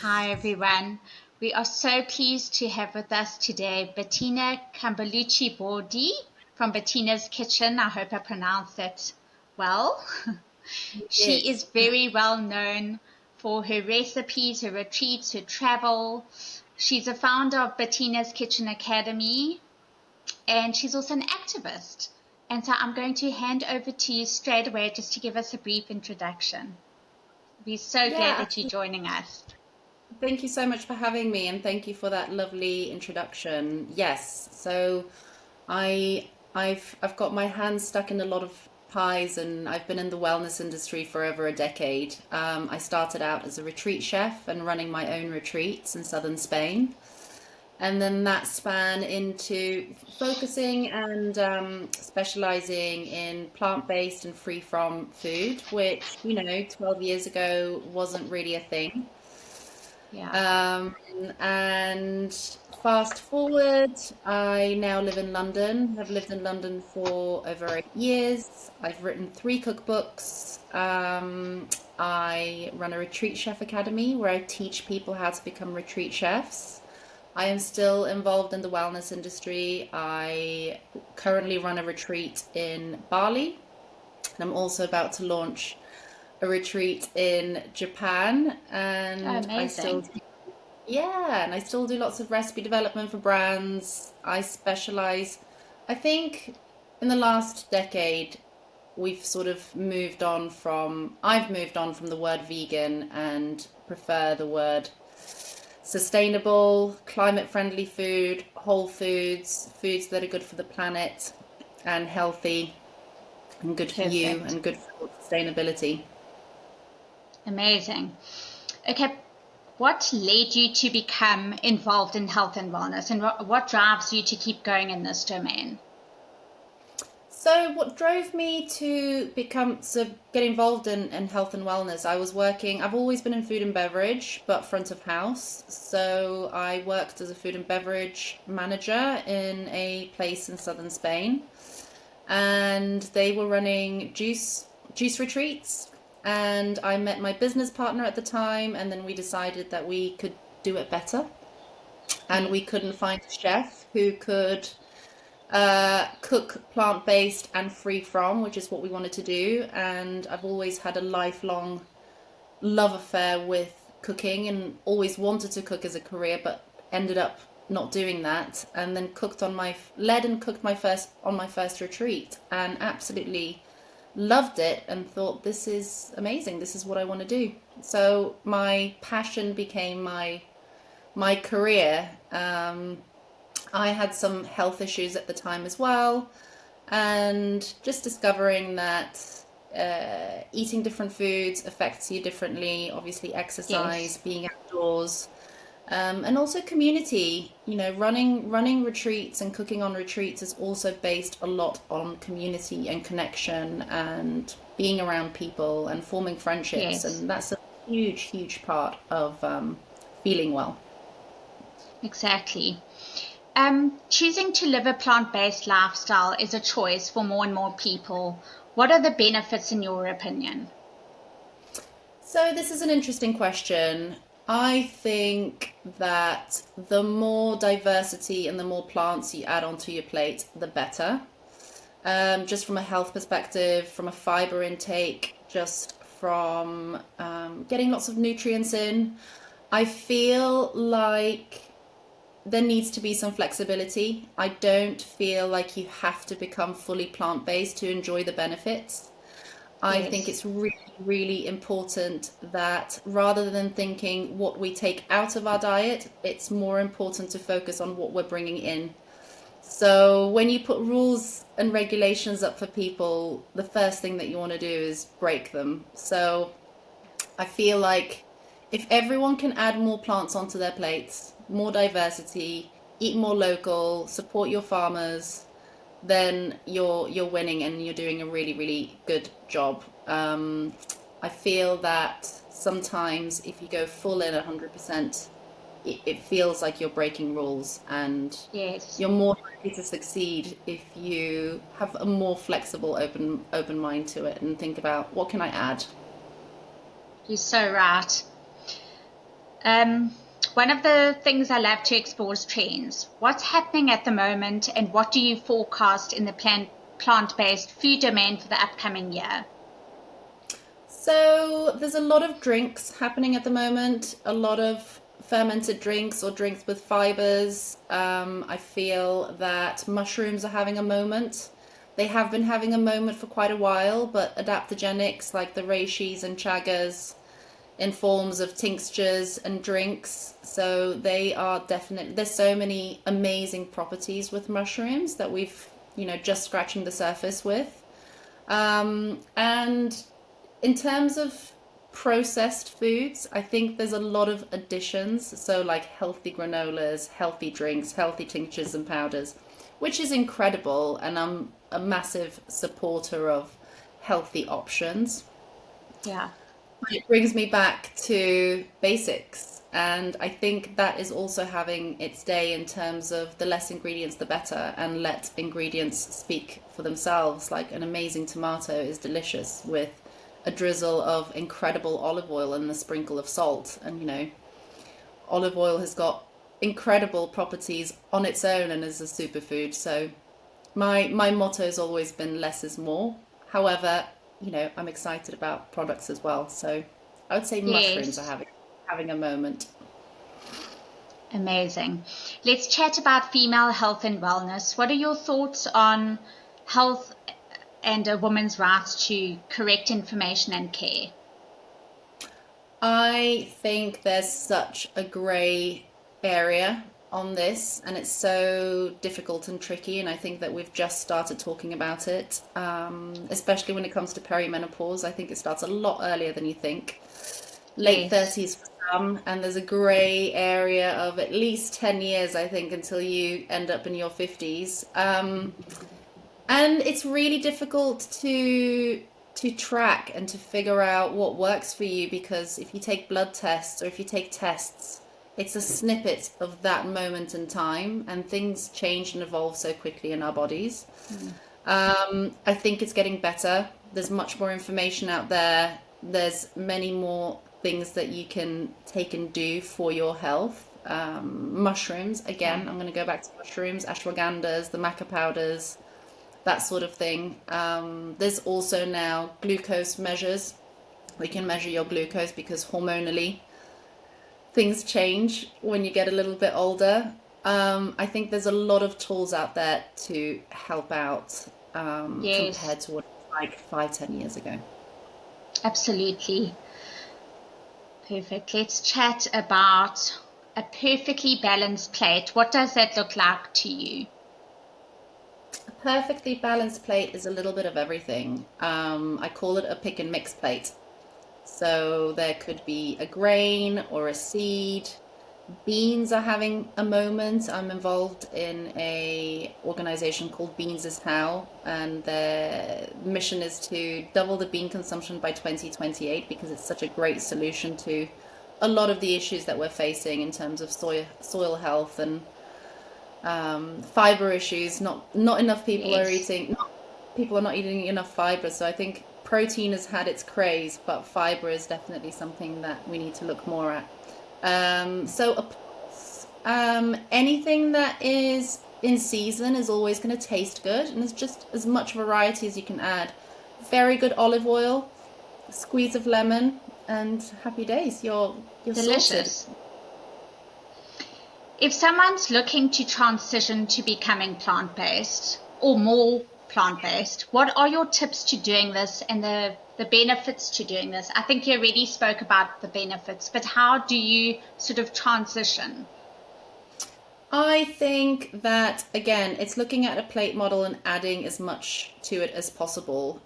Hi, everyone. We are so pleased to have with us today Bettina Campolucci Bordi from Bettina's Kitchen. I hope I pronounced that well. She is Yes. very well known for her recipes, her retreats, her travel. She's a founder of Bettina's Kitchen Academy, and she's also an activist. And so I'm going to hand over to you straight away just to give us a brief introduction. We're so glad Yeah, that you're joining us. thank you so much for having me and thank you for that lovely introduction. Yes. So I've got my hands stuck in a lot of pies and I've been in the wellness industry for over a decade. I started out as a retreat chef and running my own retreats in southern Spain. And then that span into focusing and specializing in plant-based and free from food, which, 12 years ago wasn't really a thing. Yeah. Um, and fast forward, I now live in London. I've lived in London for over 8 years. I've written 3 cookbooks. I run a retreat chef academy where I teach people how to become retreat chefs. I am still involved in the wellness industry. I currently run a retreat in Bali, and I'm also about to launch a retreat in Japan. Oh, And amazing. I still do lots of recipe development for brands. I specialize, I think in the last decade, I've moved on from the word vegan and prefer the word sustainable, climate friendly food, whole foods, foods that are good for the planet and healthy and good for you Perfect. and good for sustainability. Amazing. Okay, what led you to become involved in health and wellness, and what drives you to keep going in this domain? So what drove me to get involved in health and wellness, I've always been in food and beverage, but front of house. So I worked as a food and beverage manager in a place in southern Spain, and they were running juice retreats, and I met my business partner at the time, and then we decided that we could do it better, and we Yes. couldn't find a chef who could cook plant-based and free from, which is what we wanted to do. And I've always had a lifelong love affair with cooking and always wanted to cook as a career, but ended up not doing that. And then led and cooked my first retreat and absolutely loved it and thought, this is amazing. This is what I want to do. So my passion became my career. I had some health issues at the time as well, and just discovering that eating different foods affects you differently. Obviously, exercise, Yes. being outdoors, and also community. Running retreats and cooking on retreats is also based a lot on community and connection and being around people and forming friendships, Yes. and that's a huge part of feeling well. Exactly. Choosing to live a plant-based lifestyle is a choice for more and more people. What are the benefits in your opinion? So this is an interesting question. I think that the more diversity and the more plants you add onto your plate, the better. Just from a health perspective, from a fiber intake, just from getting lots of nutrients in. I feel like there needs to be some flexibility. I don't feel like you have to become fully plant-based to enjoy the benefits. I think Yes. it's really important that rather than thinking what we take out of our diet, it's more important to focus on what we're bringing in. So when you put rules and regulations up for people, the first thing that you want to do is break them. So I feel like if everyone can add more plants onto their plates, more diversity, eat more local, support your farmers, then you're winning and you're doing a really good job. I feel that sometimes if you go full in 100%, it feels like you're breaking rules, and Yes. you're more likely to succeed if you have a more flexible, open mind to it and think about what can I add. You're so right. Um, One of the things I love to explore is trends. What's happening at the moment, and what do you forecast in the plant-based food domain for the upcoming year? So there's a lot of drinks happening at the moment, a lot of fermented drinks or drinks with fibers. I feel that mushrooms are having a moment. They have been having a moment for quite a while, but adaptogenics like the reishis and chagas in forms of tinctures and drinks. So they are definitely, there's so many amazing properties with mushrooms that we've, just scratching the surface with. And in terms of processed foods, I think there's a lot of additions. So, like healthy granolas, healthy drinks, healthy tinctures and powders, which is incredible. And I'm a massive supporter of healthy options. Yeah. It brings me back to basics. And I think that is also having its day in terms of the less ingredients, the better, and let ingredients speak for themselves. Like an amazing tomato is delicious with a drizzle of incredible olive oil and a sprinkle of salt. And, olive oil has got incredible properties on its own and is a superfood. So my motto has always been less is more. However, I'm excited about products as well. So I would say mushrooms are Yes. having a moment. Amazing. Let's chat about female health and wellness. What are your thoughts on health and a woman's rights to correct information and care? I think there's such a grey area on this, and it's so difficult and tricky. And I think that we've just started talking about it, especially when it comes to perimenopause. I think it starts a lot earlier than you think. Late Yes. 30s for some, and there's a grey area of at least 10 years, I think, until you end up in your 50s. And it's really difficult to track and to figure out what works for you, because if you take blood tests or if you take tests, it's a snippet of that moment in time, and things change and evolve so quickly in our bodies. Mm. I think it's getting better. There's much more information out there. There's many more things that you can take and do for your health. Mushrooms, Yeah. again, I'm going to go back to mushrooms, ashwagandhas, the maca powders, that sort of thing. There's also now glucose measures. We can measure your glucose because hormonally things change when you get a little bit older. I think there's a lot of tools out there to help out Yes, compared to what it was like 5, 10 years ago. absolutely. Perfect. Let's chat about a perfectly balanced plate. What does that look like to you? A perfectly balanced plate is a little bit of everything. I call it a pick and mix plate. So there could be a grain or a seed. Beans are having a moment. I'm involved in a organization called Beans is How, and their mission is to double the bean consumption by 2028 because it's such a great solution to a lot of the issues that we're facing in terms of soil health and fiber issues. Not enough people are Yes. eating. People are not eating enough fiber. So I think protein has had its craze, but fiber is definitely something that we need to look more at. Anything that is in season is always going to taste good, and it's just as much variety as you can add. Very good olive oil, a squeeze of lemon, and happy days. You're sorted. Delicious. If someone's looking to transition to becoming plant-based or more plant-based, what are your tips to doing this and the benefits to doing this? I think you already spoke about the benefits, but how do you sort of transition? I think that again, it's looking at a plate model and adding as much to it as possible.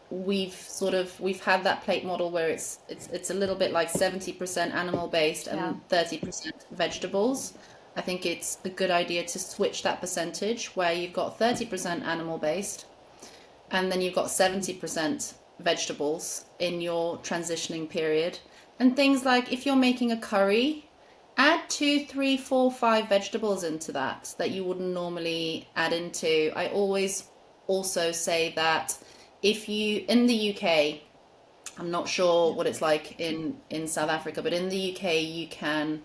We've had that plate model where it's a little bit like 70% animal based Yeah. and 30% vegetables. I think it's a good idea to switch that percentage where you've got 30% animal based and then you've got 70% vegetables in your transitioning period. And things like if you're making a curry, add 2, 3, 4, 5 vegetables into that you wouldn't normally add into. I always also say that if you in the UK, I'm not sure what it's like in South Africa, but in the UK you can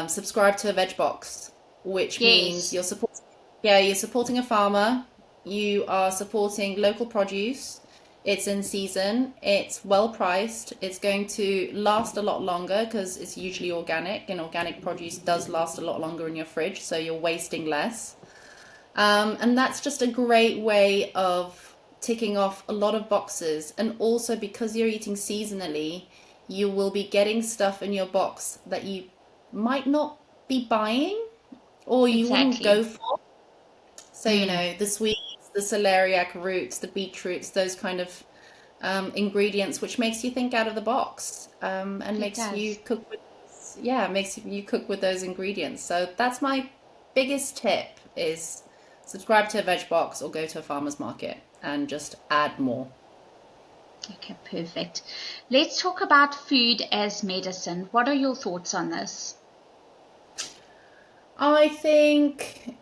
subscribe to a veg box, which means Yes, you're supporting a farmer, you are supporting local produce, it's in season, it's well priced, it's going to last a lot longer because it's usually organic, and organic produce does last a lot longer in your fridge, so you're wasting less. And that's just a great way of ticking off a lot of boxes. And also because you're eating seasonally, you will be getting stuff in your box that you might not be buying or you wouldn't exactly. go for. So, Mm, the sweets, the celeriac roots, the beetroots, those kind of ingredients, which makes you think out of the box, and it makes you does. cook with, yeah, makes you cook with those ingredients. So that's my biggest tip is subscribe to a veg box or go to a farmer's market and just add more. Okay, perfect. Let's talk about food as medicine. What are your thoughts on this? I think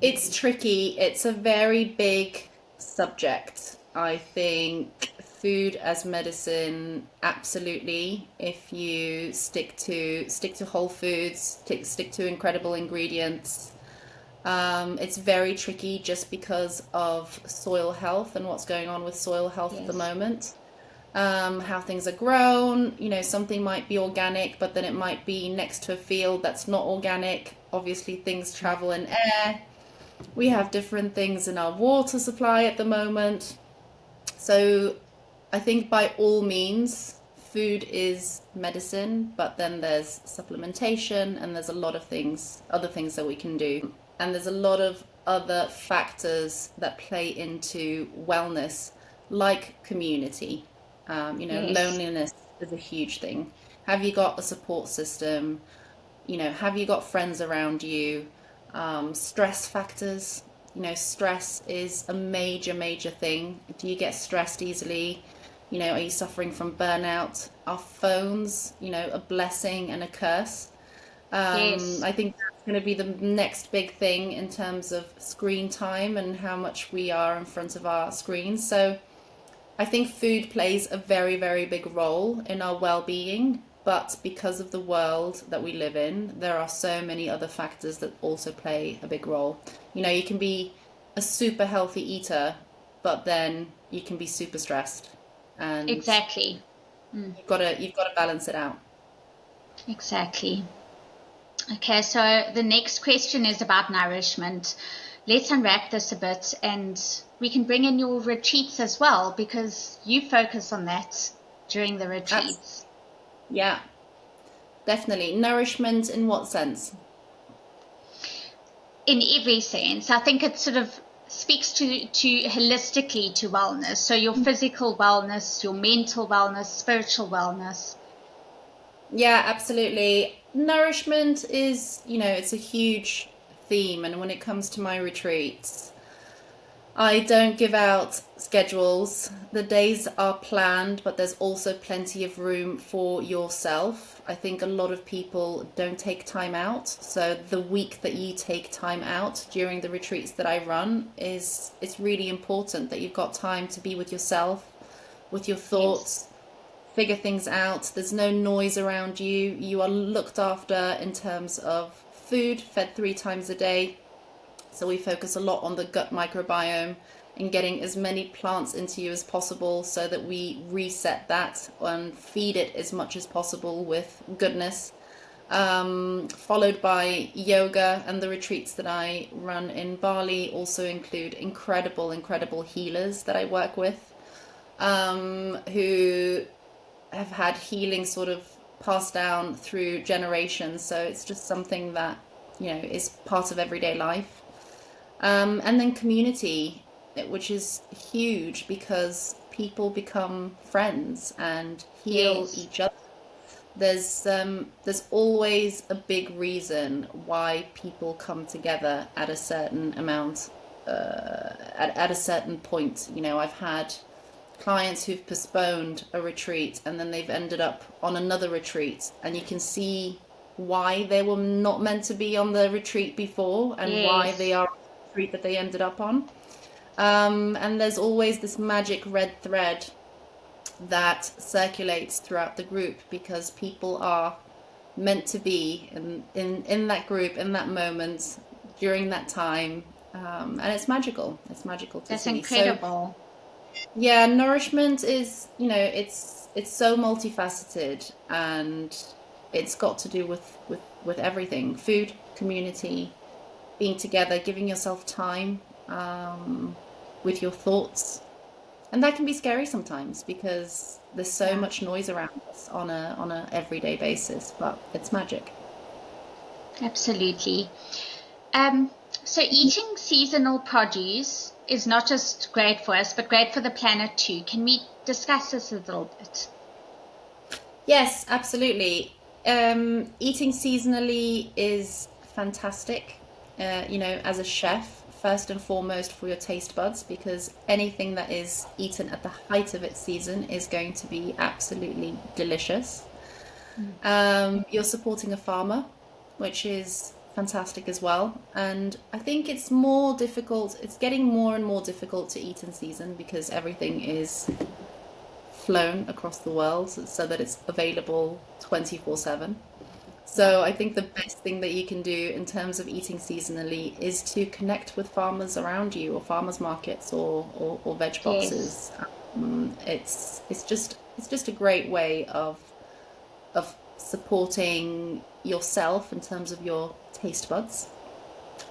it's tricky. It's a very big subject. I think food as medicine, absolutely. If you stick to whole foods, stick to incredible ingredients. It's very tricky just because of soil health and what's going on with soil health at the Yes, moment. How things are grown. Something might be organic, but then it might be next to a field that's not organic. Obviously, things travel in air. We have different things in our water supply at the moment. So I think by all means, food is medicine, but then there's supplementation and there's a lot of other things that we can do. And there's a lot of other factors that play into wellness, like community. yes, Loneliness is a huge thing. Have you got a support system? Have you got friends around you? Stress factors. Stress is a major, major thing. Do you get stressed easily? Are you suffering from burnout? Are phones, a blessing and a curse? yes, I think that's going to be the next big thing in terms of screen time and how much we are in front of our screens. So I think food plays a very, very big role in our well-being, but because of the world that we live in, there are so many other factors that also play a big role. You can be a super healthy eater, but then you can be super stressed, and exactly. Mm, you've got to balance it out. exactly. Okay, so the next question is about nourishment. Let's unwrap this a bit and we can bring in your retreats as well because you focus on that during the That's retreats. Yeah, definitely. Nourishment in what sense? In every sense, I think it sort of speaks to holistically to wellness. So your physical wellness, your mental wellness, spiritual wellness. Yeah, absolutely. Nourishment is, it's a huge theme. And when it comes to my retreats, I don't give out schedules. The days are planned, but there's also plenty of room for yourself. I think a lot of people don't take time out. So the week that you take time out during the retreats that I run it's really important that you've got time to be with yourself, with your Yes, thoughts, figure things out. There's no noise around you. You are looked after in terms of food, fed 3 times a day. So we focus a lot on the gut microbiome and getting as many plants into you as possible so that we reset that and feed it as much as possible with goodness. Followed by yoga, and the retreats that I run in Bali also include incredible, incredible healers that I work with, who have had healing sort of passed down through generations. So it's just something that, is part of everyday life. And then community, which is huge because people become friends and heal yes, each other. There's always a big reason why people come together at a certain amount, at a certain point. I've had clients who've postponed a retreat and then they've ended up on another retreat, and you can see why they were not meant to be on the retreat before and why they yes, are on the retreat that they ended up on. And there's always this magic red thread that circulates throughout the group, because people are meant to be in that group, in that moment, during that time. And it's magical. It's magical to That's see. So incredible. yeah, nourishment is, it's so multifaceted, and it's got to do with everything: food, community, being together, giving yourself time, with your thoughts. And that can be scary sometimes, because there's so Yeah, much noise around us on a everyday basis, but it's magic. absolutely. Um, so eating seasonal produce is not just great for us, but great for the planet too. Can we discuss this a little bit? Yes, absolutely. Eating seasonally is fantastic. As a chef, first and foremost for your taste buds, because anything that is eaten at the height of its season is going to be absolutely delicious. Mm. You're supporting a farmer, which is fantastic as well. And I think it's more difficult, it's getting more and more difficult to eat in season, because everything is flown across the world so that it's available 24/7. Yeah. So I think the best thing that you can do in terms of eating seasonally is to connect with farmers around you, or farmers markets, or veg Yes. boxes. It's just a great way of supporting yourself in terms of your taste buds,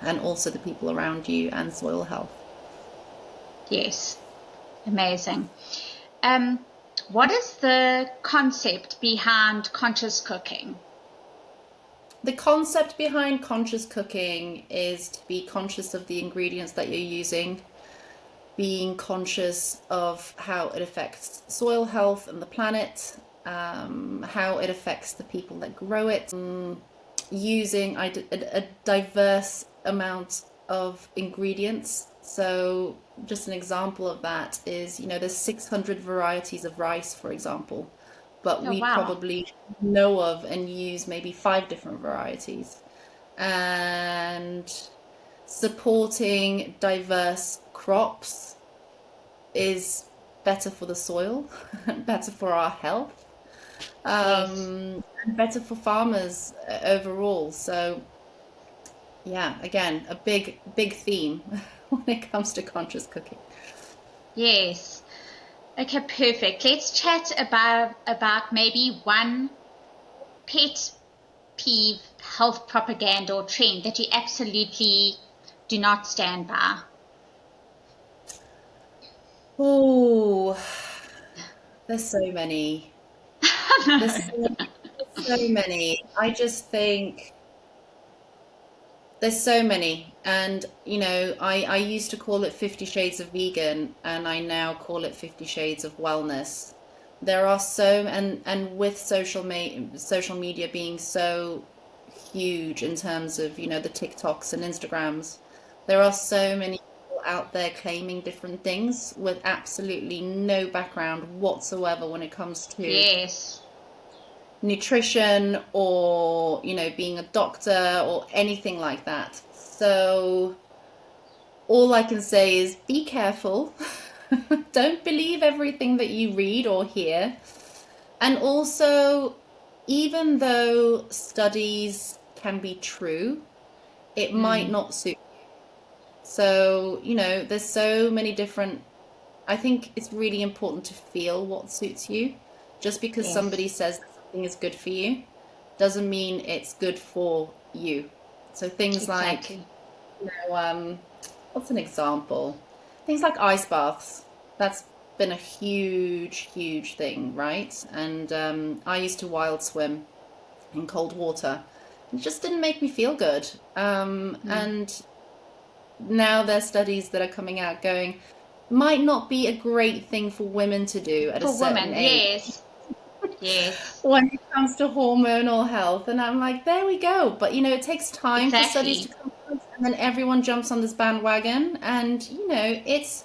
and also the people around you, and soil health. Yes. Amazing. Um, what is the concept behind conscious cooking? The concept behind conscious cooking is to be conscious of the ingredients that you're using, being conscious of how it affects soil health and the planet, how it affects the people that grow it, using a diverse amount of ingredients. So just an example of that is, there's 600 varieties of rice, for example, but Oh, we wow. probably know of and use maybe 5 different varieties. And supporting diverse crops is better for the soil, better for our health, Yes. and better for farmers overall. So yeah, again, a big theme when it comes to conscious cooking. Yes. Okay, perfect. Let's chat about maybe one pet peeve health propaganda or trend that you absolutely do not stand by. Oh, there's so many. There's so many. I just think there's so many. And, I used to call it 50 Shades of Vegan, and I now call it 50 Shades of Wellness. There are and with social media being so huge in terms of, the TikToks and Instagrams, there are so many people out there claiming different things with absolutely no background whatsoever when it comes to Yes. nutrition, or being a doctor or anything like that. So all I can say is be careful. Don't believe everything that you read or hear. And also, even though studies can be true, it might Mm. not suit. So, there's so many different. I think it's really important to feel what suits you. Just because Yes. somebody says that something is good for you doesn't mean it's good for you. So things like, Exactly. you know, um, what's an example? Things like ice baths. That's been a huge, huge thing, right? And I used to wild swim in cold water. It just didn't make me feel good. Mm. And now there's studies that are coming out going, might not be a great thing for women to do at a For certain women, age yes. Yes. when it comes to hormonal health. And I'm like, there we go. But it takes time for studies to Exactly. come out, and then everyone jumps on this bandwagon. And it's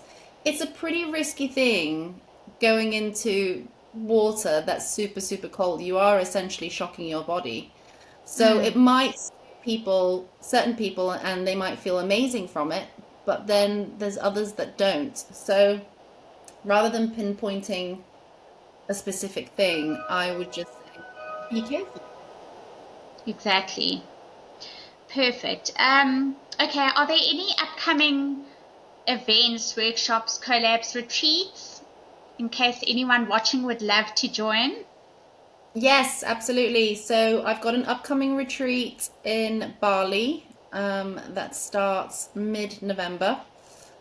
a pretty risky thing going into water that's super, super cold. You are essentially shocking your body. So Mm. it might suit certain people, and they might feel amazing from it, but then there's others that don't. So rather than pinpointing a specific thing, I would just say, be careful. Exactly. Perfect. Okay, are there any upcoming events, workshops, collabs, retreats, in case anyone watching would love to join? Yes, absolutely. So I've got an upcoming retreat in Bali that starts mid-November.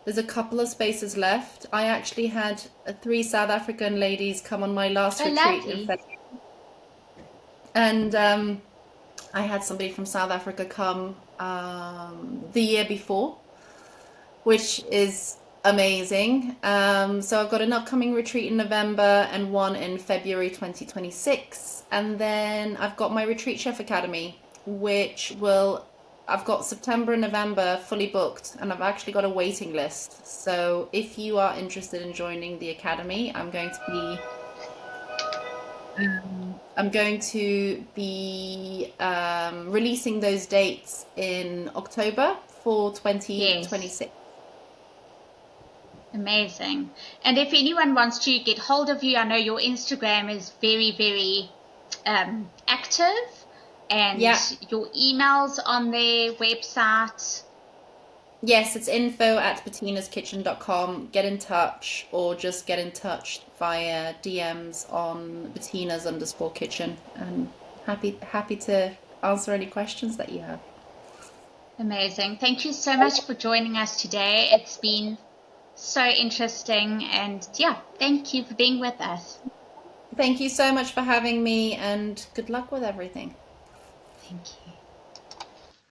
There's a couple of spaces left. I actually had three South African ladies come on my last Oh, retreat in lovely. February, and I had somebody from South Africa come the year before, which is amazing. So I've got an upcoming retreat in November and one in February 2026. And then I've got my Retreat Chef Academy, I've got September and November fully booked, and I've actually got a waiting list. So if you are interested in joining the academy, I'm going to be releasing those dates in October for Yes. 2026. Amazing. And if anyone wants to get hold of you, I know your Instagram is very, very active, and Yeah. your emails on their website. Yes, it's info@bettinaskitchen.com. Get in touch, or just get in touch via DMs on Bettinas_kitchen, and happy to answer any questions that you have. Amazing. Thank you so much for joining us today. It's been so interesting, and yeah, thank you for being with us. Thank you so much for having me, and good luck with everything. Thank you.